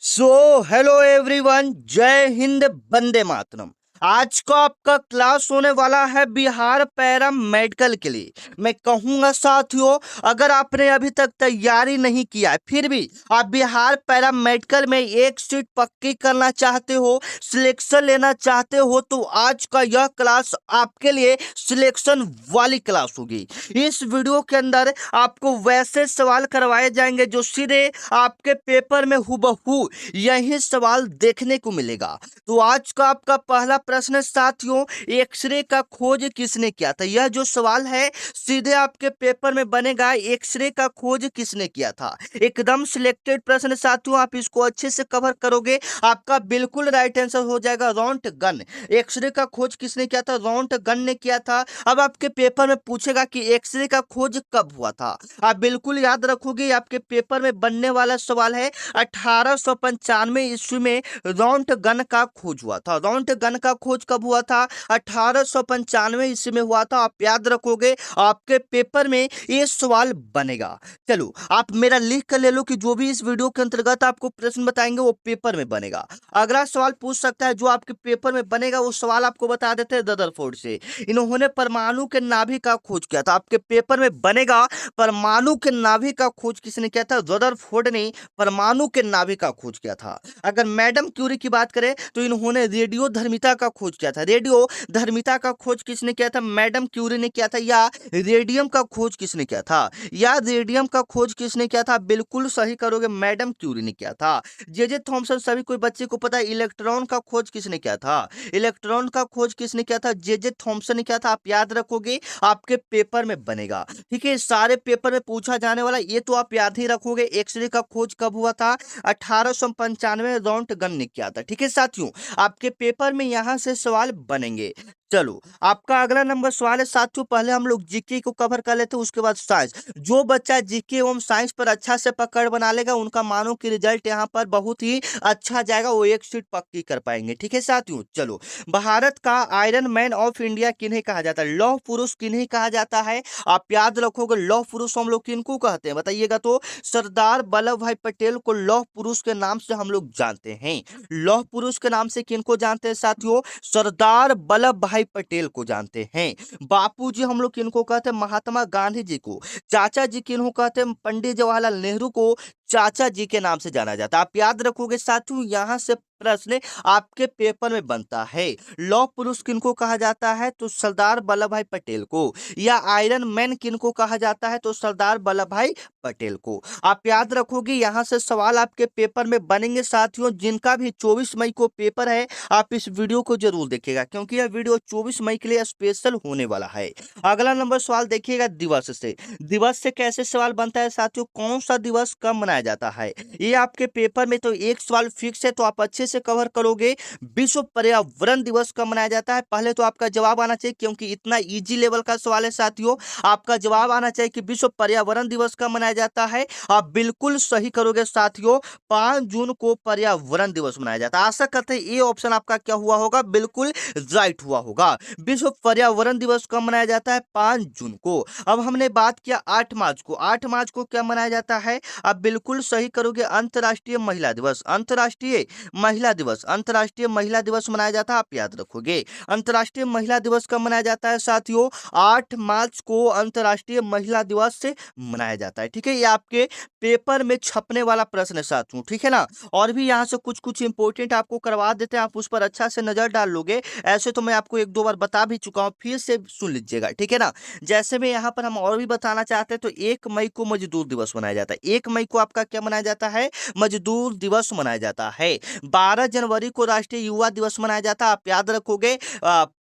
So hello everyone, जय हिंद, वंदे मातरम। आज का आपका क्लास होने वाला है बिहार पैरा मेडिकल के लिए। मैं कहूंगा साथियों, अगर आपने अभी तक तैयारी नहीं किया है फिर भी आप बिहार पैरा मेडिकल में एक सीट पक्की करना चाहते हो, सिलेक्शन लेना चाहते हो, तो आज का यह क्लास आपके लिए सिलेक्शन वाली क्लास होगी। इस वीडियो के अंदर आपको वैसे सवाल करवाए जाएंगे जो सीधे आपके पेपर में हूबहू यही सवाल देखने को मिलेगा। तो आज का आपका पहला प्रश्न है साथियों, एक्सरे का खोज किसने किया था। यह जो सवाल है सीधे आपके पेपर में बनेगा, एक्सरे का खोज किसने किया था। एकदम सिलेक्टेड प्रश्न साथियों, आप इसको अच्छे से कवर करोगे, आपका बिल्कुल राइट आंसर हो जाएगा रोंटगन। एक्सरे का खोज किसने किया था, रोंटगन ने किया था। अब आपके पेपर में पूछेगा कि एक्सरे का खोज कब हुआ था, आप बिल्कुल याद रखोगे, आपके पेपर में बनने वाला सवाल है 1895 ईस्वी में रोंटगन का खोज हुआ था। रोंटगन का खोज कब हुआ था, 1895 ईस्वी में हुआ था। आप याद रखोगे, आपके पेपर में ये सवाल बनेगा। चलो आप मेरा लिख कर ले लो कि जो भी इस वीडियो के अंतर्गत आपको प्रश्न बताएंगे वो पेपर में बनेगा। अगला सवाल पूछ सकता है जो आपके पेपर में बनेगा, वो सवाल आपको बता देते हैं रदरफोर्ड से। इन्होंने परमाणु के नाभिक का खोज किया था। आपके पेपर में बनेगा परमाणु के नाभिक का खोज किसने किया था, रदरफोर्ड ने परमाणु के नाभिक का खोज किया था। अगर मैडम क्यूरी की बात करें तो इन्होंने रेडियो धर्मिता का खोज किया था। रेडियो धर्मिता का खोज किसने किया था, मैडम क्यूरी ने किया था। या रेडियम का खोज किसने किया था, या रेडियम का खोज किसने किया था, बिल्कुल सही करोगे, मैडम क्यूरी ने किया था। जे थॉमसन, सभी कोई बच्चे को पता है। इलेक्ट्रॉन का खोज किसने किया था, इलेक्ट्रॉन का खोज किसने किया था, जे थॉमसन ने किया था। आप याद रखोगे, आपके पेपर में बनेगा। ठीक है, सारे पेपर में पूछा जाने वाला ये तो आप याद ही रखोगे। एक्सरे का खोज कब हुआ था, 1895 रोंटगन ने किया था। ठीक है साथियों, आपके पेपर में यहां से सवाल बनेंगे। चलो आपका अगला नंबर सवाल है साथियों, पहले हम लोग जीके को कवर कर लेते हैं, उसके बाद साइंस। जो बच्चा जीके एवं साइंस पर अच्छा से पकड़ बना लेगा, उनका मानो कि रिजल्ट यहाँ पर बहुत ही अच्छा जाएगा, वो एक सीट पक्की कर पाएंगे। ठीक है साथियों, चलो भारत का आयरन मैन ऑफ इंडिया किन्हें कहा जाता है, लौह पुरुष किन्हें कहा जाता है। आप याद रखोगे, लौह पुरुष हम लोग किनको कहते हैं बताइएगा तो, सरदार वल्लभ भाई पटेल को लौह पुरुष के नाम से हम लोग जानते हैं। लौह पुरुष के नाम से किनको जानते हैं साथियों, सरदार वल्लभ भाई पटेल को जानते हैं। बापूजी हम लोग किनको कहते हैं, महात्मा गांधी जी को। चाचा जी किनको कहते हैं, पंडित जवाहरलाल नेहरू को चाचा जी के नाम से जाना जाता है। आप याद रखोगे साथियों, यहां से प्रश्न आपके पेपर में बनता है। लौह पुरुष किनको कहा जाता है, तो सरदार वल्लभ भाई पटेल को। या आयरन मैन किनको कहा जाता है, तो सरदार वल्लभ भाई पटेल को। आप याद रखोगे, यहां से सवाल आपके पेपर में बनेंगे साथियों। जिनका भी 24 मई को पेपर है, आप इस वीडियो को जरूर देखिएगा, क्योंकि यह वीडियो 24 मई के लिए स्पेशल होने वाला है। अगला नंबर सवाल देखिएगा, दिवस से। दिवस से कैसे सवाल बनता है साथियों, कौन सा दिवस कब मनाया जाता है, ये आपके पेपर में तो एक सवाल फिक्स है, तो आप अच्छे से कवर करोगे। विश्व पर्यावरण दिवस कब मनाया जाता है, पहले तो आपका जवाब आना चाहिए, क्योंकि इतना इजी लेवल का सवाल है साथियों। आपका जवाब आना चाहिए कि विश्व पर्यावरण दिवस कब मनाया जाता है। आप बिल्कुल सही करोगे साथियों, 5 जून को पर्यावरण दिवस मनाया जाता है। आशा करते हैं ये ऑप्शन आपका क्या हुआ होगा, बिल्कुल राइट हुआ होगा। विश्व पर्यावरण दिवस कब मनाया जाता है, 5 जून को। अब हमने बात किया 8 मार्च को। 8 मार्च को क्या मनाया जाता है, आप बिल्कुल सही करोगे, अंतर्राष्ट्रीय महिला दिवस। अंतर्राष्ट्रीय महिला दिवस, अंतर्राष्ट्रीय महिला दिवस मनाया जाता है, आप याद रखोगे। अंतर्राष्ट्रीय महिला दिवस कब मनाया जाता है साथियों, 8 मार्च को अंतर्राष्ट्रीय महिला दिवस से मनाया जाता है। ठीक है, ये आपके पेपर में छपने वाला प्रश्न है साथियों। ठीक है ना, और भी यहाँ से कुछ कुछ इंपोर्टेंट आपको करवा देते हैं, आप उस पर अच्छा से नजर डाल लोगे। ऐसे तो मैं आपको एक दो बार बता भी चुका हूँ, फिर से सुन लीजिएगा। ठीक है ना, जैसे में यहाँ पर हम और भी बताना चाहते हैं, तो 1 मई को मजदूर दिवस मनाया जाता है। 1 मई को आपका क्या मनाया जाता है, मजदूर दिवस मनाया जाता है। 12 जनवरी को राष्ट्रीय युवा दिवस मनाया जाता है, आप याद रखोगे।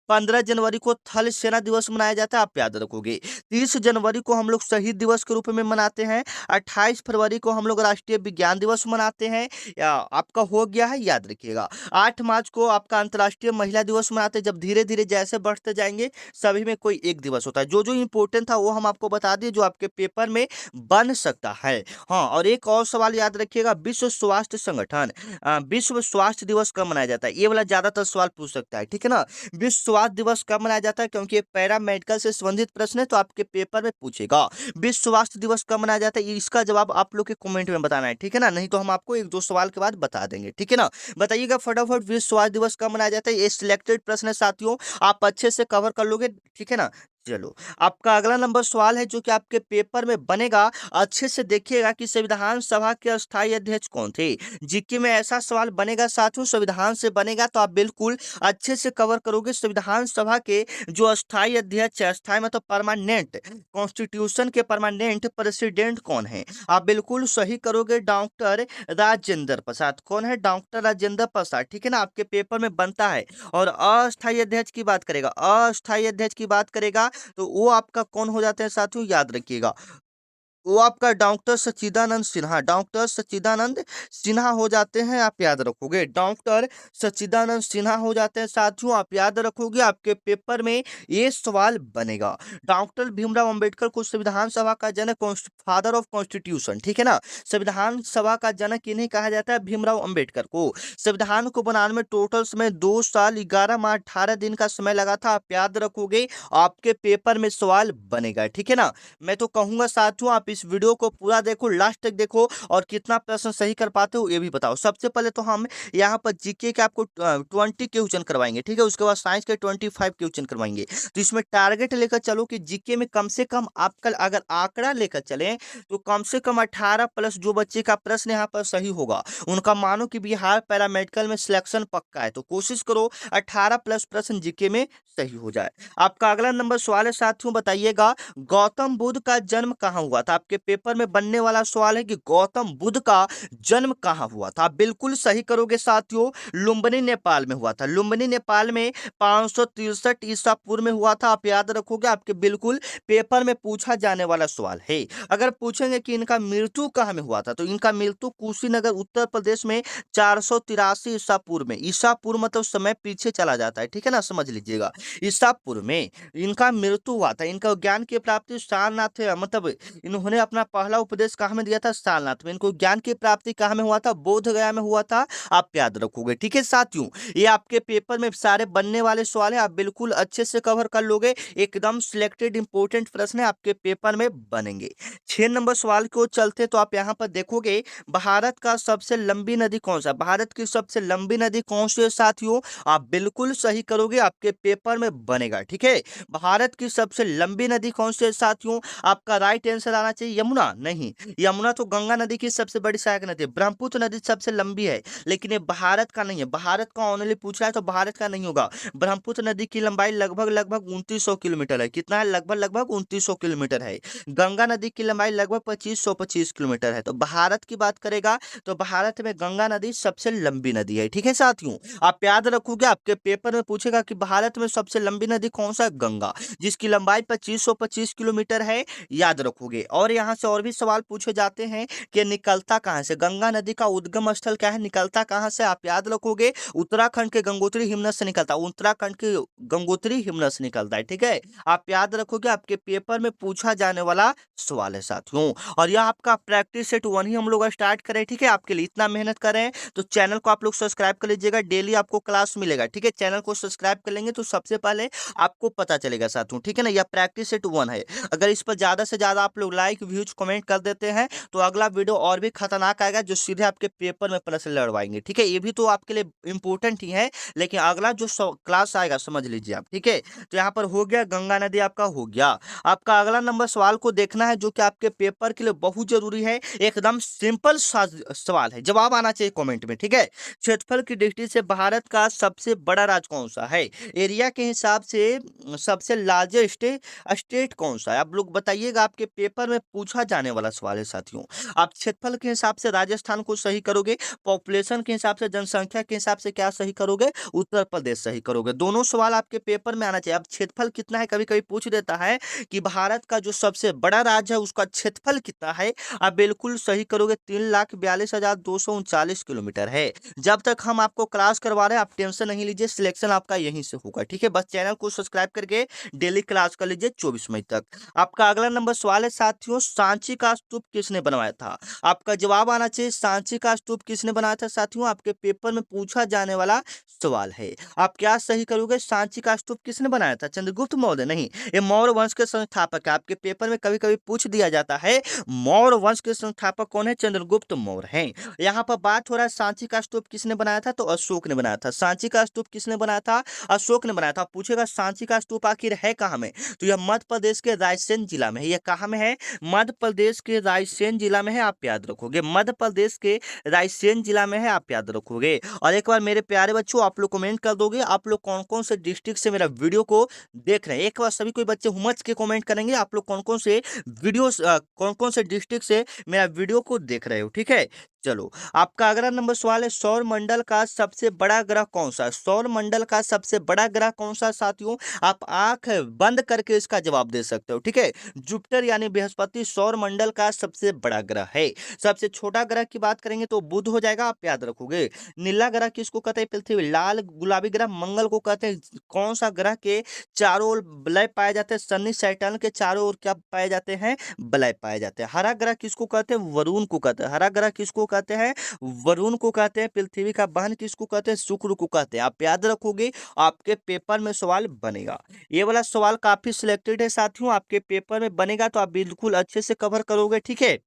15 जनवरी को थल सेना दिवस मनाया जाता है, आप याद रखोगे। 30 जनवरी को हम लोग शहीद दिवस के रूप में मनाते हैं। 28 फरवरी को हम लोग राष्ट्रीय विज्ञान दिवस मनाते हैं, या आपका हो गया है, याद रखिएगा। 8 मार्च को आपका अंतर्राष्ट्रीय महिला दिवस मनाते हैं। जब धीरे धीरे जैसे बढ़ते जाएंगे, सभी में कोई एक दिवस होता है। जो जो इंपॉर्टेंट था वो हम आपको बता दिए, जो आपके पेपर में बन सकता है। हाँ, और एक और सवाल याद रखिएगा, विश्व स्वास्थ्य संगठन, विश्व स्वास्थ्य दिवस कब मनाया जाता है, ये वाला ज्यादातर सवाल पूछ सकता है। ठीक है ना, विश्व स्वास्थ्य दिवस कब मनाया जाता है, क्योंकि पैरा मेडिकल से संबंधित प्रश्न है तो आपके पेपर में पूछेगा। विश्व स्वास्थ्य दिवस कब मनाया जाता है, इसका जवाब आप लोग के कमेंट में बताना है, ठीक है ना, नहीं तो हम आपको एक दो सवाल के बाद बता देंगे, ठीक है ना। बताइएगा फटाफट, विश्व स्वास्थ्य दिवस कब मनाया जाता है, ये सिलेक्टेड प्रश्न है साथियों, आप अच्छे से कवर कर लोगे, ठीक है ना। चलो, आपका अगला नंबर सवाल है जो कि आपके पेपर में बनेगा, अच्छे से देखिएगा कि संविधान सभा के अस्थायी अध्यक्ष कौन थे। जीके में ऐसा सवाल बनेगा साथियों, संविधान से बनेगा तो आप बिल्कुल अच्छे से कवर करोगे। संविधान सभा के जो अस्थायी अध्यक्ष है, अस्थायी मतलब परमानेंट, कॉन्स्टिट्यूशन के परमानेंट प्रेसिडेंट कौन है, आप बिल्कुल सही करोगे, डॉक्टर राजेंद्र प्रसाद। कौन है, डॉक्टर राजेंद्र प्रसाद, ठीक है ना, आपके पेपर में बनता है। और अस्थायी अध्यक्ष की बात करेगा, अस्थायी अध्यक्ष की बात करेगा तो वो आपका कौन हो जाते हैं साथियों, याद रखिएगा, वो आपका डॉक्टर सच्चिदानंद सिन्हा, डॉक्टर सच्चिदानंद सिन्हा हो जाते हैं, आप याद रखोगे, डॉक्टर सच्चिदानंद सिन्हा हो जाते हैं साथियों, आप याद रखोगे, आपके पेपर में ये सवाल बनेगा। डॉक्टर भीमराव अंबेडकर को संविधान सभा का जनक, फादर ऑफ कॉन्स्टिट्यूशन, ठीक है ना, संविधान सभा का जनक इन्हें कहा जाता है, भीमराव अंबेडकर को। संविधान को बनाने में टोटल समय 2 साल 11 माह 18 दिन का समय लगा था, आप याद रखोगे, आपके पेपर में सवाल बनेगा, ठीक है ना। मैं तो कहूंगा साथियों, आप इस वीडियो को पूरा देखो, लास्ट तक देखो, और कितना प्रश्न सही कर पाते हो ये भी बताओ। सबसे पहले तो हम यहाँ पर जीके के आपको 20 क्वेश्चन करवाएंगे, ठीक है, उसके बाद साइंस के 25 क्वेश्चन करवाएंगे। तो इसमें टारगेट लेकर चलो कि जीके में कम से कम आपका अगर आंकड़ा लेकर चले तो कम से कम 18 प्लस जो बच्चे का प्रश्न यहाँ पर सही होगा, उनका मानो कि बिहार पैरामेडिकल में सिलेक्शन पक्का है, तो कोशिश करो 18 प्लस प्रश्न जीके में सही हो जाए। आपका अगला नंबर सवाल है साथियों, बताइएगा गौतम बुद्ध का जन्म कहाँ हुआ था, आपके पेपर में बनने वाला सवाल है कि गौतम बुद्ध का जन्म कहाँ हुआ था, आप बिल्कुल सही करोगे साथियों, लुम्बिनी नेपाल में हुआ था, लुम्बिनी नेपाल में 563 ईसा पूर्व में हुआ था, आप याद रखोगे, आपके बिल्कुल पेपर में पूछा जाने वाला सवाल है। अगर पूछेंगे कि इनका मृत्यु कहाँ में हुआ था, तो इनका मृत्यु कुशीनगर उत्तर प्रदेश में 483 ईसा पूर्व में, ईसा पूर्व मतलब समय पीछे चला जाता है, ठीक है ना, समझ लीजिएगा, ईसा पूर्व में इनका मृत्यु हुआ था। इनका ज्ञान की प्राप्ति सारनाथ, मतलब इन्होंने अपना पहला उपदेश कहाँ में दिया था, सारनाथ में। इनको ज्ञान की प्राप्ति कहाँ में हुआ था, बोध गया में हुआ था, आप याद रखोगे, ठीक है साथियों। ये आपके पेपर में सारे बनने वाले सवाल है, आप बिल्कुल अच्छे से कवर कर लोगे, एकदम सिलेक्टेड इंपोर्टेंट प्रश्न है आपके पेपर में बनेंगे। 6 नंबर सवाल को चलते तो आप यहाँ पर देखोगे, भारत का सबसे लंबी नदी कौन सा, भारत की सबसे लंबी नदी कौन सी है साथियों, आप बिल्कुल सही करोगे, आपके पेपर में बनेगा, ठीक है। भारत की सबसे लंबी नदी कौन सी है साथियों, आपका राइट आंसर आना चाहिए यमुना, नहीं, यमुना तो गंगा नदी की सबसे बड़ी सहायक नदी है, ब्रह्मपुत्र नदी सबसे लंबी है, लेकिन ये भारत का नहीं है, भारत का ओनली पूछा है तो भारत का नहीं होगा। ब्रह्मपुत्र नदी की लंबाई लगभग 2900 किलोमीटर है, कितना है, लगभग 2900 किलोमीटर है। गंगा नदी की लंबाई लगभग 2525 किलोमीटर है। तो भारत की बात करेगा तो भारत में गंगा नदी सबसे लंबी नदी है, ठीक है साथियों। आप याद रखोगे, आपके पेपर में पूछेगा कि भारत में सबसे लंबी नदी कौन सा, गंगा, जिसकी लंबाई 2525 किलोमीटर है, याद रखोगे। और यहाँ से और भी सवाल पूछे जाते हैं कि निकलता कहाँ से, गंगा नदी का उद्गम स्थल क्या है, निकलता कहाँ से, आप याद रखोगे, उत्तराखंड के गंगोत्री हिमनद से निकलता है, उत्तराखंड के गंगोत्री हिमनद से निकलता है, ठीक है, आप याद रखोगे, आपके पेपर में पूछा जाने वाला सवाल है साथियों। और यह आपका प्रैक्टिस सेट 1 ही हम लोग स्टार्ट करें, ठीक है, आपके लिए इतना मेहनत करें तो चैनल को आप लोग सब्सक्राइब कर लीजिएगा, डेली आपको क्लास मिलेगा, ठीक है, चैनल को सब्सक्राइब कर लेंगे तो सबसे पहले आपको पता चलेगा साथियों, ठीक है ना। यह प्रैक्टिस सेट 1 है, अगर इस पर ज्यादा से ज्यादा आप लोग लाइक व्यूज कमेंट कर देते हैं तो अगला वीडियो और भी खतरनाक आएगा, जो सीधे आपके पेपर में प्रश्न लड़वाएंगे, ठीक है, ये भी तो आपके लिए इंपॉर्टेंट ही है, लेकिन अगला जो क्लास आएगा समझ लीजिए आप, ठीक है। तो यहाँ पर हो गया, गंगा नदी आपका हो गया। आपका अगला नंबर सवाल को देखना है जो कि आपके पेपर के लिए बहुत जरूरी है, एकदम सिंपल सवाल है, जवाब आना चाहिए कमेंट में, ठीक है। क्षेत्रफल की दृष्टि से भारत का सबसे बड़ा राज्य कौन सा है, एरिया के हिसाब से सबसे लार्जेस्ट स्टेट कौन सा है, आप लोग बताइएगा, आपके पेपर में पूछा जाने वाला सवाल है साथियों। आप क्षेत्रफल के हिसाब से राजस्थान को सही करोगे, पॉपुलेशन के हिसाब से, जनसंख्या के हिसाब से क्या सही करोगे, उत्तर प्रदेश सही करोगे, दोनों सवाल आपके पेपर में आना चाहिए। अब क्षेत्रफल कितना है कभी कभी पूछ देता है कि भारत का जो सबसे बड़ा राज्य है उसका क्षेत्रफल कितना है, आप बिल्कुल सही करोगे, 3,42,239 किलोमीटर है। जब तक हम आपको क्लास करवा रहे हैं आप टेंशन नहीं लीजिए, सिलेक्शन आपका यहीं से होगा, ठीक है, बस चैनल को सब्सक्राइब करके डेली क्लास कर लीजिए 24 मई तक। आपका अगला नंबर सवाल है साथियों, साथियों सांची का स्तूप किसने बनवाया था? आपका जवाब आना चाहिए सांची का स्तूप किसने बनाया था साथियों, आपके पेपर में पूछा जाने वाला सवाल है। आप क्या सही करोगे, सांची का स्तूप किसने बनाया था? चंद्रगुप्त मौर्य नहीं, ये मौर्य वंश के संस्थापक है। आपके पेपर में कभी कभी पूछ दिया जाता है मौर्य वंश के संस्थापक कौन है, चंद्रगुप्त मौर्य हैं। यहाँ पर बात हो रहा है सांची का स्तूप किसने बनाया था, तो अशोक ने बनाया था। सांची का स्तूप किसने बनाया था, अशोक ने बनाया था। पूछेगा सांची का स्तूप आखिर है कहाँ में, तो यह मध्य प्रदेश के रायसेन जिला में है। यह कहाँ में है, मध्य प्रदेश के रायसेन जिला में है, आप याद रखोगे। मध्य प्रदेश के रायसेन जिला में है, आप याद रखोगे। और एक बार मेरे प्यारे बच्चों आप लोग कमेंट कर दोगे आप लोग कौन कौन से डिस्ट्रिक्ट से मेरा वीडियो को देख रहे हैं। एक बार सभी कोई बच्चे हुमच के कमेंट करेंगे आप लोग कौन कौन से वीडियो कौन कौन से डिस्ट्रिक्ट से मेरा वीडियो को देख रहे हो, ठीक है। चलो आपका अगला नंबर सवाल है सौर मंडल का सबसे बड़ा ग्रह कौन सा है? सौर मंडल का सबसे बड़ा ग्रह कौन सा साथियों, आप आंख बंद करके इसका जवाब दे सकते हो, ठीक है। जुपिटर यानी बृहस्पति सौर मंडल का सबसे बड़ा ग्रह है। सबसे छोटा ग्रह की बात करेंगे तो बुध हो जाएगा, आप याद रखोगे। नीला ग्रह किसको कहते हैं, पृथ्वी। लाल गुलाबी ग्रह मंगल को कहते हैं। कौन सा ग्रह के चारों ओर वलय पाए जाते हैं, सन्नी सैटर्न के चारों ओर क्या पाए जाते हैं, वलय पाए जाते हैं। हरा ग्रह किसको कहते हैं, वरुण को कहते हैं। हरा ग्रह किसको कहते हैं, वरुण को कहते हैं। पृथ्वी का बहन किसको कहते हैं, शुक्र को कहते हैं। आप याद रखोगे आपके पेपर में सवाल बनेगा। ये वाला सवाल काफी सिलेक्टेड है साथियों, आपके पेपर में बनेगा तो आप बिल्कुल अच्छे से कवर करोगे, ठीक है।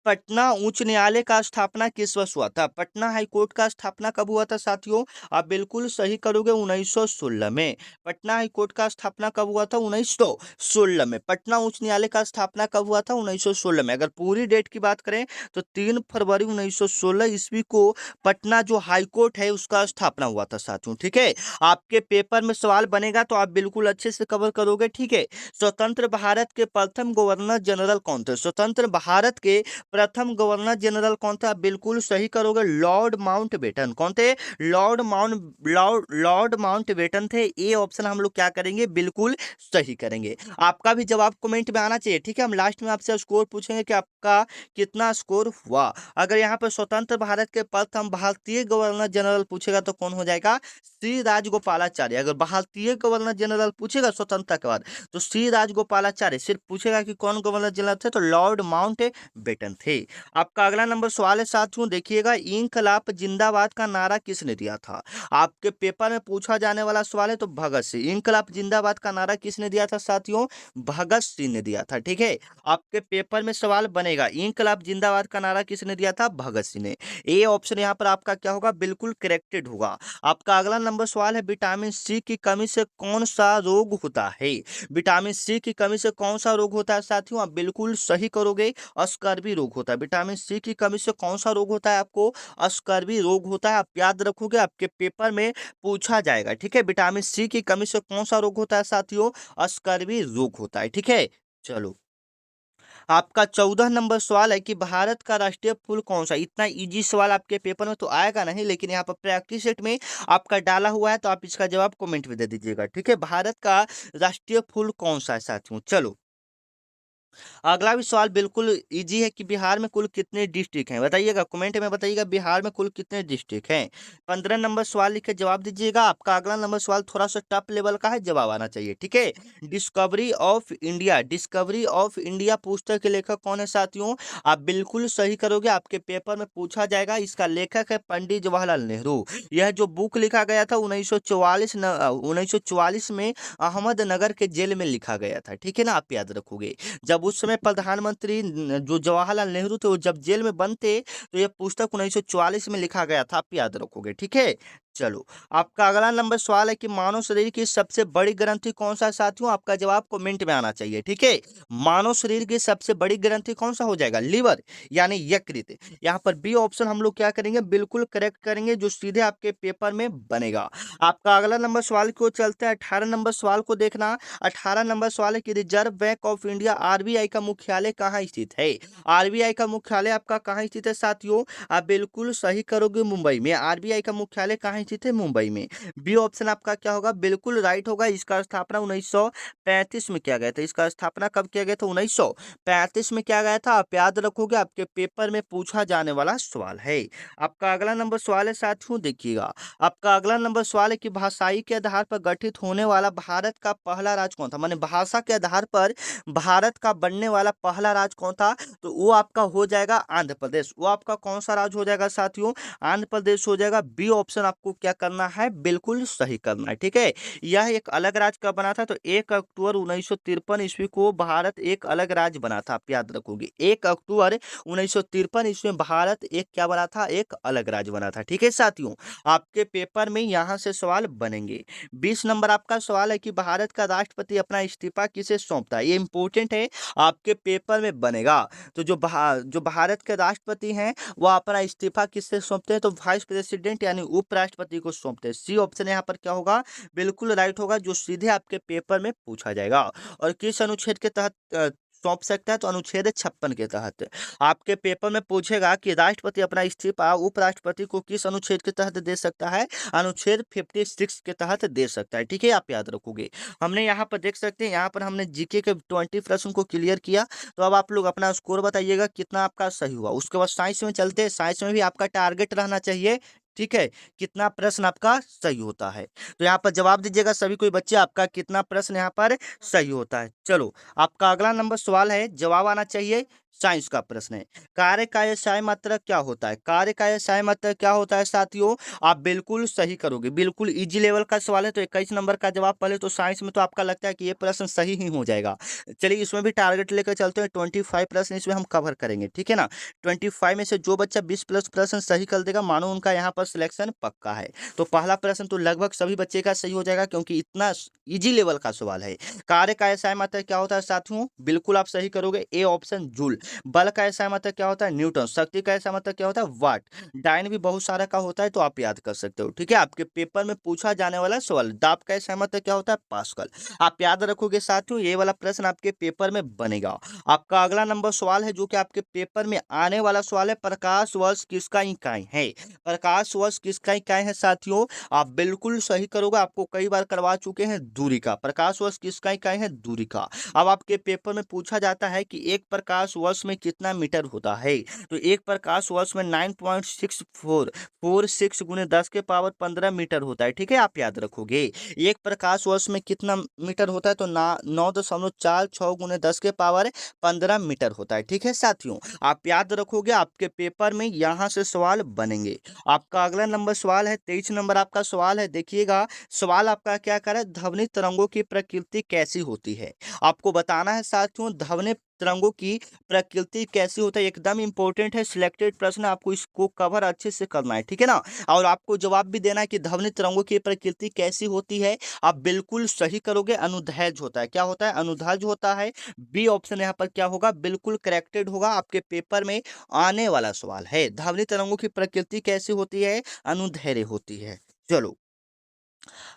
पटना उच्च न्यायालय का स्थापना किस वर्ष हुआ था? पटना हाई कोर्ट का स्थापना कब हुआ था साथियों, आप बिल्कुल सही करोगे 1916 में। पटना हाई कोर्ट का स्थापना कब हुआ था, 1916 में। पटना उच्च न्यायालय का स्थापना कब हुआ था, 1916 में। अगर पूरी डेट की बात करें तो 3 फरवरी 1916 ईस्वी को पटना जो हाई कोर्ट है उसका स्थापना हुआ था साथियों, ठीक है। आपके पेपर में सवाल बनेगा तो आप बिल्कुल अच्छे से कवर करोगे, ठीक है। स्वतंत्र भारत के प्रथम गवर्नर जनरल कौन थे? स्वतंत्र भारत के प्रथम गवर्नर जनरल कौन था, बिल्कुल सही करोगे लॉर्ड माउंटबेटन। कौन थे, लॉर्ड माउंटबेटन थे। ए ऑप्शन हम लोग क्या करेंगे, बिल्कुल सही करेंगे। आपका भी जवाब कमेंट में आना चाहिए, ठीक है। हम लास्ट में आपसे स्कोर पूछेंगे कि आपका कितना स्कोर हुआ। अगर यहाँ पर स्वतंत्र भारत के प्रथम भारतीय गवर्नर जनरल पूछेगा तो कौन हो जाएगा, श्री राजगोपालाचार्य। अगर भारतीय गवर्नर जनरल पूछेगा स्वतंत्रता के बाद तो श्री राजगोपालाचार्य। सिर्फ पूछेगा कि कौन गवर्नर जनरल थे तो लॉर्ड माउंट बेटन थे। आपका अगला नंबर सवाल है साथियों, देखिएगा इंकलाब जिंदाबाद का नारा किसने दिया था? आपके पेपर में पूछा जाने वाला सवाल है तो भगत सिंह। इंकलाब जिंदाबाद का नारा किसने दिया था साथियों, भगत सिंह ने दिया था, ठीक है। आपके पेपर में सवाल बनेगा इंकलाब जिंदाबाद का नारा किसने दिया था, भगत सिंह ने। ए ऑप्शन यहाँ पर आपका क्या होगा, बिल्कुल करेक्टेड होगा। आपका अगला नंबर सवाल है विटामिन सी की कमी से कौन सा रोग होता है? विटामिन सी की कमी से कौन सा रोग होता है साथियों, आप बिल्कुल सही करोगे अस्कर्वी रोग होता है। विटामिन सी की कमी से कौन सा रोग होता है आपको, अस्कर्वी रोग होता है। आप याद रखोगे आपके पेपर में पूछा जाएगा, ठीक है। विटामिन सी की कमी से कौन सा रोग होता है साथियों, अस्कर्वी रोग होता है, ठीक है। चलो आपका 14 नंबर सवाल है कि भारत का राष्ट्रीय फूल कौन सा? इतना इजी सवाल आपके पेपर में तो आएगा नहीं, लेकिन यहाँ पर प्रैक्टिस सेट में आपका डाला हुआ है तो आप इसका जवाब कमेंट में दे दीजिएगा, ठीक है। भारत का राष्ट्रीय फूल कौन सा है साथियों। चलो अगला भी सवाल बिल्कुल इजी है कि बिहार में कुल कितने डिस्ट्रिक्ट हैं, बताइएगा कमेंट में, बताइएगा बिहार में कुल कितने डिस्ट्रिक्ट हैं। 15 नंबर सवाल लिख के जवाब दीजिएगा। आपका अगला नंबर सवाल थोड़ा सा टफ लेवल का है, जवाब आना चाहिए, ठीक है। Discovery of India, discovery of India पुस्तक के लेखक कौन है साथियों, आप बिल्कुल सही करोगे, आपके पेपर में पूछा जाएगा। इसका लेखक है पंडित जवाहरलाल नेहरू। यह जो बुक लिखा गया था 1944 में अहमदनगर के जेल में लिखा गया था, ठीक है ना, आप याद रखोगे। जब उस समय प्रधानमंत्री जो जवाहरलाल नेहरू थे वो जब जेल में बंद थे तो यह पुस्तक 1944 में लिखा गया था, आप याद रखोगे, ठीक है। चलो आपका अगला नंबर सवाल है कि मानव शरीर की सबसे बड़ी ग्रंथि कौन सा है साथियों, आपका जवाब कमेंट में आना चाहिए, ठीक है। मानव शरीर की सबसे बड़ी ग्रंथि कौन सा हो जाएगा, लीवर यानी यकृत। यहाँ पर बी ऑप्शन हम लोग क्या करेंगे, बिल्कुल करेक्ट करेंगे, जो सीधे आपके पेपर में बनेगा। आपका अगला नंबर सवाल को चलते हैं 18 नंबर सवाल को देखना। 18 नंबर सवाल है कि reserve bank of India RBI का मुख्यालय कहाँ स्थित है? आरबीआई का मुख्यालय आपका कहाँ स्थित है साथियों, आप बिल्कुल सही करोगे मुंबई में। आरबीआई का मुख्यालय कहाँ कहाँ स्थित है? मुंबई में। बी ऑप्शन आपका क्या होगा? बिल्कुल राइट होगा। इसका स्थापना 1935 में किया गया था। इसका स्थापना कब किया गया था? 1935 में किया गया था। आप याद रखोगे, आपके पेपर में पूछा जाने वाला सवाल है। आपका अगला नंबर सवाल है साथियों, देखिएगा। आपका अगला नंबर सवाल है कि भाषाई के आधार पर गठित होने वाला भारत का पहला राज्य कौन था? माने भाषा के आधार पर भारत का बनने वाला पहला राज्य कौन था? तो वो आपका हो जाएगा आंध्र प्रदेश। वो आपका कौन सा राज्य हो जाएगा साथियों? आंध्र प्रदेश हो जाएगा। बी ऑप्शन आपको क्या करना है? बिल्कुल सही करना है। ठीक है। यह एक अलग राज्य कब बना था? तो 1 अक्टूबर 1953 ईस्वी को भारत एक अलग राज्य बना था। आप याद रखोगे, 1 अक्टूबर 1953 ईस्वी में भारत एक क्या बना था? एक अलग राज्य बना था। ठीक है साथियों, आपके पेपर में यहाँ से सवाल बनेंगे। 20 नंबर आपका सवाल है कि भारत का राष्ट्रपति अपना इस्तीफा किसे सौंपता है? ये इंपॉर्टेंट है, आपके पेपर में बनेगा। तो जो भारत के राष्ट्रपति हैं वो अपना इस्तीफा किससे सौंपते हैं? तो वाइस प्रेसिडेंट यानी उपराष्ट्रपति को सौंपते हैं। सी ऑप्शन यहाँ पर क्या होगा? बिल्कुल राइट होगा, जो सीधे आपके पेपर में पूछा जाएगा। और किस अनुच्छेद के तहत सौंप सकता है? तो अनुच्छेद 56 के तहत। आपके पेपर में पूछेगा कि राष्ट्रपति अपना इस्तीफा उपराष्ट्रपति को किस अनुच्छेद के तहत दे सकता है? अनुच्छेद 56 के तहत दे सकता है। ठीक है, आप याद रखोगे। हमने यहाँ पर देख सकते हैं, यहाँ पर हमने जीके के 20 प्रश्न को क्लियर किया। तो अब आप लोग अपना स्कोर बताइएगा कितना आपका सही हुआ। उसके बाद साइंस में चलते हैं। साइंस में भी आपका टारगेट रहना चाहिए। ठीक है, कितना प्रश्न आपका सही होता है। तो यहाँ पर जवाब दीजिएगा सभी कोई बच्चे, आपका कितना प्रश्न यहाँ पर सही होता है। चलो, आपका अगला नंबर सवाल है, जवाब आना चाहिए। साइंस का प्रश्न है, कार्य का एसआई मात्रक क्या होता है? कार्य का एसआई मात्रक क्या होता है साथियों? आप बिल्कुल सही करोगे। बिल्कुल इजी लेवल का सवाल है। तो 21 नंबर का जवाब पहले तो साइंस में तो आपका लगता है कि ये प्रश्न सही ही हो जाएगा। चलिए, इसमें भी टारगेट लेकर चलते हैं। 25 प्रश्न इसमें हम कवर करेंगे। ठीक है ना। 25 में से जो बच्चा 20 प्लस प्रश्न सही कर देगा, मानो उनका यहाँ पर सिलेक्शन पक्का है। तो पहला प्रश्न तो लगभग सभी बच्चे का सही हो जाएगा, क्योंकि इतना इजी लेवल का सवाल है। कार्य का एसआई मात्रक क्या होता है साथियों? बिल्कुल आप सही करोगे। A option joule. बल का ऐसा मतलब क्या होता है? न्यूटन। शक्ति का ऐसा मतलब क्या होता है? वाट। डायन भी बहुत सारा का होता है, तो आप याद कर सकते हो। ठीक है, आपके पेपर में पूछा जाने वाला सवाल। दाब का ऐसा मतलब क्या होता है? पास्कल। आप याद रखोगे साथियों, ये वाला प्रश्न आपके पेपर में बनेगा। आपका अगला नंबर सवाल है, जो कि आपके पेपर में आने वाला सवाल है, प्रकाश वर्ष किसका इकाई है? प्रकाश वर्ष किसका इकाई है साथियों? आप बिल्कुल सही करोगे। आपको कई बार करवा चुके हैं दूरी का। प्रकाश वर्ष किसका इकाई है? दूरी का। अब आपके पेपर में पूछा जाता है कि एक प्रकाश वर्ष में कितना मीटर होता है? तो एक प्रकाश वर्ष में 9.6446 गुने 10 के पावर 15 मीटर होता है। ठीक है, आप याद रखोगे। एक प्रकाश वर्ष में कितना मीटर होता है? तो 9.46 गुने 10 के पावर 15 मीटर होता है। ठीक है साथियों, आप याद रखोगे। आपके पेपर में यहाँ से सवाल बनेंगे। आपका अगला नंबर सवाल है, 23 नंबर आपका सवाल है। देखिएगा, सवाल आपका क्या कर रहा है? ध्वनि तरंगों की प्रकृति कैसी होती है? आपको बताना है साथियों, ध्वनि तरंगों की प्रकृति कैसी होता है। एकदम इंपॉर्टेंट है, सिलेक्टेड प्रश्न, आपको इसको कवर अच्छे से करना है। ठीक है ना। और आपको जवाब भी देना है कि ध्वनि तरंगों की प्रकृति कैसी होती है। आप बिल्कुल सही करोगे। अनुदैर्घ्य होता है। क्या होता है? अनुदैर्घ्य होता है। बी ऑप्शन यहाँ पर क्या होगा? बिल्कुल करेक्टेड होगा। आपके पेपर में आने वाला सवाल है, ध्वनि तरंगों की प्रकृति कैसी होती है? अनुदैर्घ्य होती है। चलो,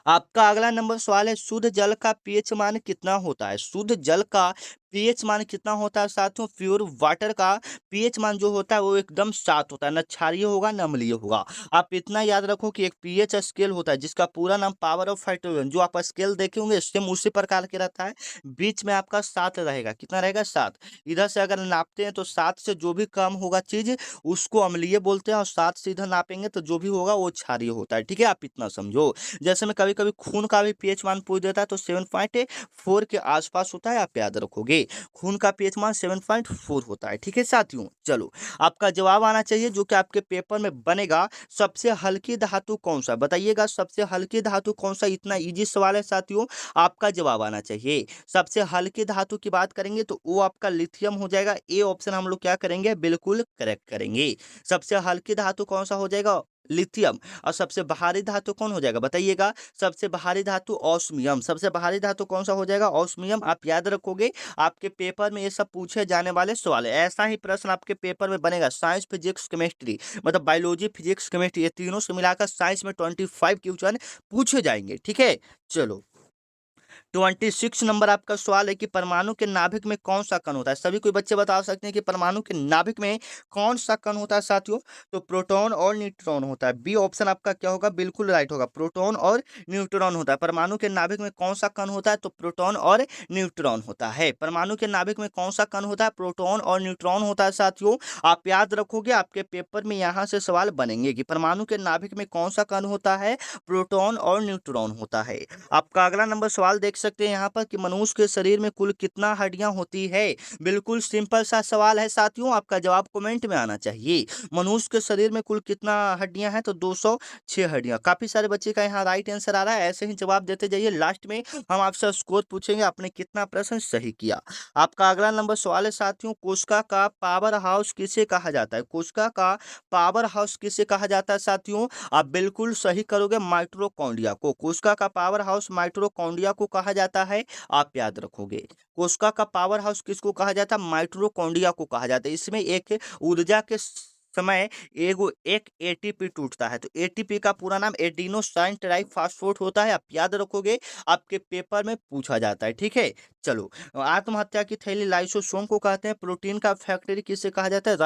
आपका अगला नंबर सवाल है, शुद्ध जल का पीएच मान कितना होता है? शुद्ध जल का पीएच मान कितना होता है साथियों? प्योर वाटर का पीएच मान जो होता है वो एकदम 7 होता है। न क्षारीय होगा न अम्लीय होगा। आप इतना याद रखो कि एक पीएच स्केल होता है, जिसका पूरा नाम पावर ऑफ हाइड्रोजन, जो आप स्केल देखे होंगे सेम उसी प्रकार के रहता है। बीच में आपका 7 रहेगा। कितना रहेगा? 7। इधर से अगर नापते हैं तो 7 से जो भी कम होगा चीज, उसको अम्लीय बोलते हैं, और 7 से इधर नापेंगे तो जो भी होगा वो क्षारीय होता है। ठीक है, आप इतना समझो। जैसे में कभी कभी खून का भी पीएच मान पूछ देता है, तो 7.4 के आसपास होता है। आप याद रखोगे, खून का पीएच मान 7.4 होता है। ठीक है साथियों, चलो, आपका जवाब आना चाहिए, जो कि आपके पेपर में बनेगा। सबसे हल्की धातु कौन सा? बताइएगा, सबसे हल्की धातु कौन सा? इतना इजी सवाल है साथियों, आपका जवाब आना चाहिए। सबसे हल्की धातु की बात करेंगे तो वो आपका लिथियम हो जाएगा। ए ऑप्शन हम लोग क्या करेंगे? बिल्कुल करेक्ट करेंगे। सबसे हल्की धातु कौन सा हो जाएगा? लिथियम। और सबसे भारी धातु कौन हो जाएगा? बताइएगा। सबसे भारी धातु ऑस्मियम। सबसे भारी धातु कौन सा हो जाएगा? ऑस्मियम। आप याद रखोगे, आपके पेपर में ये सब पूछे जाने वाले सवाल है। ऐसा ही प्रश्न आपके पेपर में बनेगा। साइंस, फिजिक्स, केमिस्ट्री, मतलब बायोलॉजी, फिजिक्स, केमिस्ट्री, ये तीनों से मिलाकर साइंस में 25 क्वेश्चन पूछे जाएंगे। ठीक है, चलो, 26 नंबर आपका सवाल है कि परमाणु के नाभिक में कौन सा कण होता है। सभी कोई बच्चे बता सकते हैं कि परमाणु के नाभिक में कौन सा कण होता है साथियों। तो प्रोटॉन और न्यूट्रॉन होता है। बी ऑप्शन आपका क्या होगा, बिल्कुल राइट होगा, प्रोटॉन और न्यूट्रॉन होता है। परमाणु के नाभिक में कौन सा कण होता है, तो प्रोटॉन और न्यूट्रॉन होता है। परमाणु के नाभिक में कौन सा कण होता है, प्रोटॉन और न्यूट्रॉन होता है साथियों। आप याद रखोगे, आपके पेपर में यहाँ से सवाल बनेंगे कि परमाणु के नाभिक में कौन सा कण होता है, प्रोटॉन और न्यूट्रॉन होता है। आपका अगला नंबर सवाल देख सकते हैं यहाँ पर कि मनुष्य के शरीर में कुल कितना हड्डियां होती है। बिल्कुल सिंपल सा सवाल है साथियों, आपका जवाब कमेंट में आना चाहिए। मनुष्य के शरीर में कुल कितना हड्डियां हैं, तो 206 हड्डियां। काफी सारे बच्चे का यहाँ राइट आंसर आ रहा है। ऐसे ही जवाब देते जाइए, लास्ट में हम आपसे स्कोर पूछेंगे आपने कितना प्रश्न सही किया। आपका अगला नंबर सवाल है साथियों, कोशिका का पावर हाउस किसे कहा जाता है। कोशिका का पावर हाउस किसे कहा जाता है साथियों। आप बिल्कुल सही करोगे, माइटोकॉन्ड्रिया को। कोशिका का पावर हाउस माइटोकॉन्ड्रिया को कहा जाता है, आप याद रखोगे। कोशिका का पावर हाउस किसको कहा जाता है, माइटोकॉन्ड्रिया को कहा जाता है। इसमें एक ऊर्जा के समय एक एटीपी टूटता है, तो एटीपी का पूरा नाम एडिनोसाइन ट्राइफॉस्फेट होता है, आप याद रखोगे, आपके पेपर में पूछा जाता है। ठीक है, चलो। आत्महत्या की थैली लाइसोसोम को कहते हैं। प्रोटीन का फैक्ट्री किसे कहा जाता है,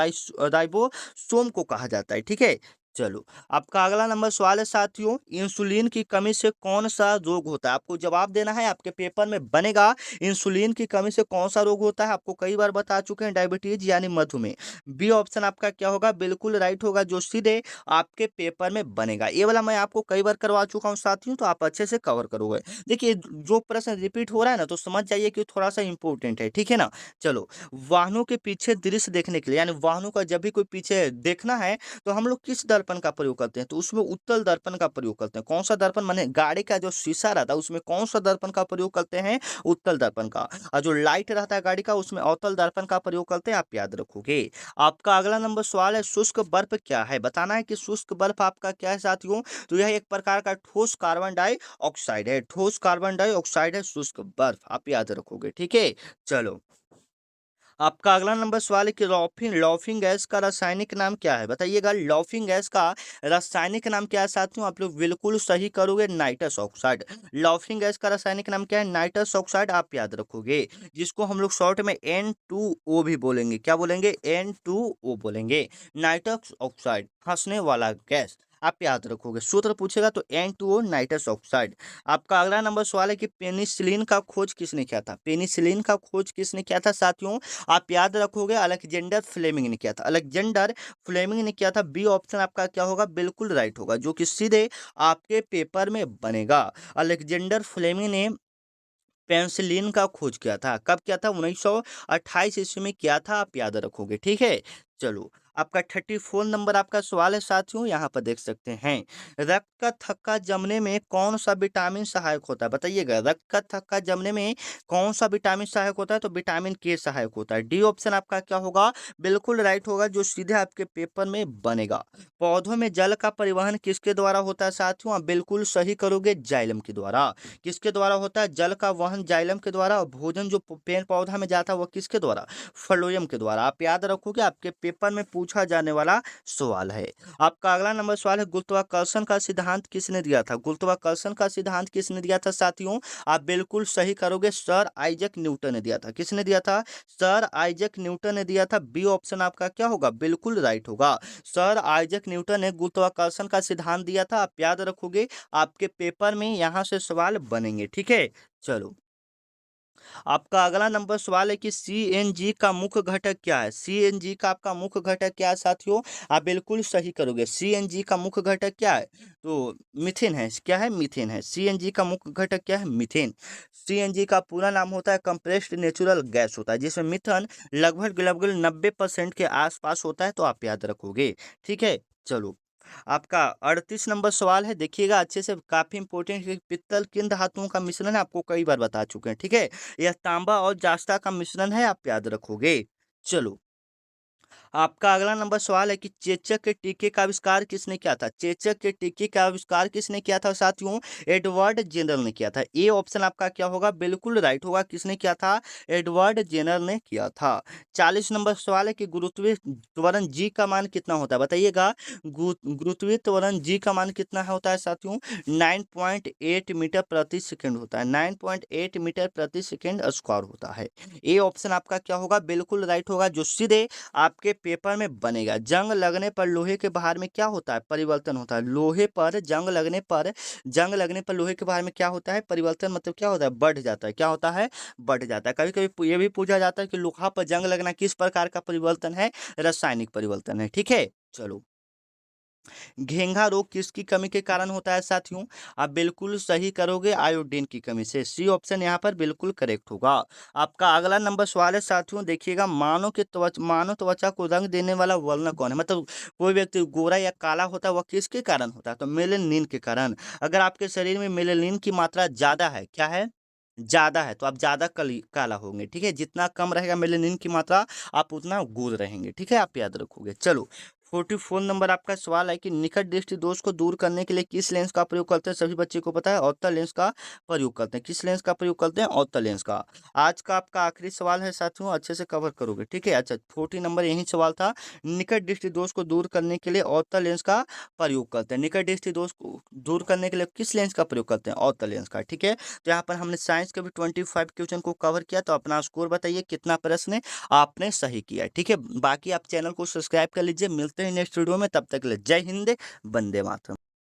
राइबोसोम को कहा जाता है। ठीक है, चलो। आपका अगला नंबर सवाल है साथियों, इंसुलिन की कमी से कौन सा रोग होता है। आपको जवाब देना है, आपके पेपर में बनेगा। इंसुलिन की कमी से कौन सा रोग होता है, आपको कई बार बता चुके हैं, डायबिटीज यानी मधुमेह। बी ऑप्शन आपका क्या होगा, बिल्कुल राइट होगा, जो सीधे आपके पेपर में बनेगा। ये वाला मैं आपको कई बार करवा चुका हूँ साथियों, तो आप अच्छे से कवर करोगे। देखिए, जो प्रश्न रिपीट हो रहा है ना, तो समझ जाइए कि थोड़ा सा इंपॉर्टेंट है। ठीक है ना, चलो। वाहनों के पीछे दृश्य देखने के लिए, यानी वाहनों का जब भी कोई पीछे देखना है, तो हम लोग किस दर्पण का प्रयोग करते हैं, तो उसमें उत्तल दर्पण का प्रयोग करते हैं। कौन सा दर्पण, माने गाड़ी का जो शीशा रहता है उसमें कौन सा दर्पण का प्रयोग करते हैं, उत्तल दर्पण का। और जो लाइट रहता है गाड़ी का, उसमें अवतल दर्पण का प्रयोग करते हैं, आप याद रखोगे। आपका अगला नंबर सवाल है, शुष्क बर्फ क्या है। बताना है कि शुष्क बर्फ आपका क्या है साथियों। तो यह एक प्रकार का ठोस कार्बन डाइऑक्साइड है। ठोस कार्बन डाइऑक्साइड है शुष्क बर्फ, आप याद रखोगे। ठीक है, चलो। आपका अगला नंबर सवाल है कि लॉफिंग लॉफिंग गैस का रासायनिक नाम क्या है। बताइएगा, लॉफिंग गैस का रासायनिक नाम क्या है साथियों। आप लोग बिल्कुल सही करोगे, नाइट्रस ऑक्साइड। लॉफिंग गैस का रासायनिक नाम क्या है, नाइट्रस ऑक्साइड, आप याद रखोगे। जिसको हम लोग शॉर्ट में N2O भी बोलेंगे। क्या बोलेंगे, N2O बोलेंगे, नाइट्रस ऑक्साइड, हंसने वाला गैस, आप याद रखोगे। सूत्र पूछेगा तो N2O, नाइट्रस ऑक्साइड। आपका अगला नंबर सवाल है कि पेनिसिलिन का खोज किसने किया था। पेनिसिलिन का खोज किसने किया था साथियों, आप याद रखोगे, अलेक्जेंडर फ्लेमिंग ने किया था। अलेक्जेंडर फ्लेमिंग ने किया था। बी ऑप्शन आपका क्या होगा, बिल्कुल राइट होगा, जो कि सीधे आपके पेपर में बनेगा। अलेक्जेंडर फ्लेमिंग ने पेनिसिलिन का खोज किया था। कब किया था, 1928 ईस्वी में किया था, आप याद रखोगे। ठीक है, चलो। आपका 34 नंबर आपका सवाल है साथियों, यहाँ पर देख सकते हैं, रक्त का थक्का जमने में कौन सा विटामिन सहायक होता है। बताइएगा, रक्त का थक्का जमने में कौन सा विटामिन सहायक होता है, तो विटामिन के सहायक होता है। डी ऑप्शन आपका क्या होगा, बिल्कुल राइट होगा, जो सीधे आपके पेपर में बनेगा। पौधों में जल का परिवहन किसके द्वारा होता है साथियों, आप बिल्कुल सही करोगे, जाइलम के द्वारा। किसके द्वारा होता है, जल का वहन जाइलम के द्वारा। और भोजन जो पेड़ पौधा में जाता है, वह किसके द्वारा, फ्लोएम के द्वारा। आप याद रखोगे, आपके पेपर में पूछा जाने वाला सवाल है। आपका अगला नंबर सवाल है, गुरुत्वाकर्षण का सिद्धांत किसने दिया था। गुरुत्वाकर्षण का सिद्धांत किसने दिया था साथियों, आप बिल्कुल सही करोगे, सर आइजैक न्यूटन ने दिया था। किसने दिया था, सर आइजैक न्यूटन ने दिया था। बी ऑप्शन आपका क्या होगा, बिल्कुल राइट होगा, सर आइजैक न्यूटन ने गुरुत्वाकर्षण का सिद्धांत दिया था, आप याद रखोगे। आपके पेपर में यहाँ से सवाल बनेंगे। ठीक है, चलो। आपका अगला नंबर सवाल है कि सीएनजी का मुख्य घटक क्या है। सीएनजी का आपका मुख्य घटक क्या है साथियों, आप बिल्कुल सही करोगे। सीएनजी का मुख्य घटक क्या है, तो मीथेन है। क्या है, मीथेन है। सीएनजी का मुख्य घटक क्या है, मीथेन। सीएनजी का पूरा नाम होता है कंप्रेस्ड नेचुरल गैस होता है, जिसमें मीथेन लगभग लगभग 90% के आसपास होता है, तो आप याद रखोगे। ठीक है, चलो। आपका 38 नंबर सवाल है, देखिएगा अच्छे से, काफी इंपॉर्टेंट है। पित्तल किन धातुओं का मिश्रण है, आपको कई बार बता चुके हैं। ठीक है, यह तांबा और जास्ता का मिश्रण है, आप याद रखोगे। चलो। आपका अगला नंबर सवाल है कि चेचक के टीके का आविष्कार किसने किया था? चेचक के टीके का आविष्कार किसने किया था साथियों? एडवर्ड जेनर ने किया था। ए ऑप्शन आपका क्या होगा? बिल्कुल राइट होगा। किसने किया था? एडवर्ड जेनर ने किया था। 40 नंबर सवाल है कि गुरुत्वीय त्वरण जी का मान कितना होता है? बताइएगा। गुरुत्वीय त्वरण जी का मान कितना होता है साथियों? 9.8 मीटर प्रति सेकंड होता है। 9.8 मीटर प्रति सेकंड स्क्वायर होता है। ए ऑप्शन आपका क्या होगा? बिल्कुल राइट होगा, जो सीधे आपके पेपर में बनेगा। जंग लगने पर लोहे के भार में क्या होता है? परिवर्तन होता है। लोहे पर जंग लगने पर लोहे के भार में क्या होता है? परिवर्तन, मतलब क्या होता है? बढ़ जाता है। क्या होता है? बढ़ जाता है। कभी कभी ये भी पूछा जाता है कि लोहा पर जंग लगना किस प्रकार का परिवर्तन है? रासायनिक परिवर्तन है। ठीक है, चलो। घेंघा रोग किसकी कमी के कारण होता है साथियों? आप बिल्कुल सही करोगे, आयोडीन की कमी से। सी ऑप्शन यहाँ पर बिल्कुल करेक्ट होगा। आपका अगला नंबर सवाल है साथियों, देखिएगा। मानव त्वचा को रंग देने वाला वर्ण कौन है? मतलब कोई व्यक्ति गोरा या काला होता है, वह किसके कारण होता है? तो मेलेनिन के कारण। अगर आपके शरीर में मेलेनिन की मात्रा ज्यादा है, क्या है? ज्यादा है, तो आप ज्यादा काला होंगे। ठीक है, जितना कम रहेगा मेलेनिन की मात्रा, आप उतना गोर रहेंगे। ठीक है, आप याद रखोगे। चलो, 44 नंबर आपका सवाल है कि निकट दृष्टि दोष को दूर करने के लिए किस लेंस का प्रयोग करते हैं? सभी बच्चे को पता है, अवतल लेंस का प्रयोग करते हैं। किस लेंस का प्रयोग करते हैं? अवतल लेंस का। आज का आपका आखिरी सवाल है साथियों, अच्छे से कवर करोगे। ठीक है, अच्छा, 40 नंबर यही सवाल था। निकट दृष्टि दोष को दूर करने के लिए अवतल लेंस का प्रयोग करते हैं। निकट दृष्टि दोष को दूर करने के लिए किस लेंस का प्रयोग करते हैं? अवतल लेंस का। ठीक है, तो यहाँ पर हमने साइंस के भी 25 क्वेश्चन को कवर किया। तो अपना स्कोर बताइए, कितना प्रश्न आपने सही किया है। ठीक है, बाकी आप चैनल को सब्सक्राइब कर लीजिए। मिलते हैं नेक्स्ट वीडियो में, तब तक के लिए जय हिंद, वंदे मातरम।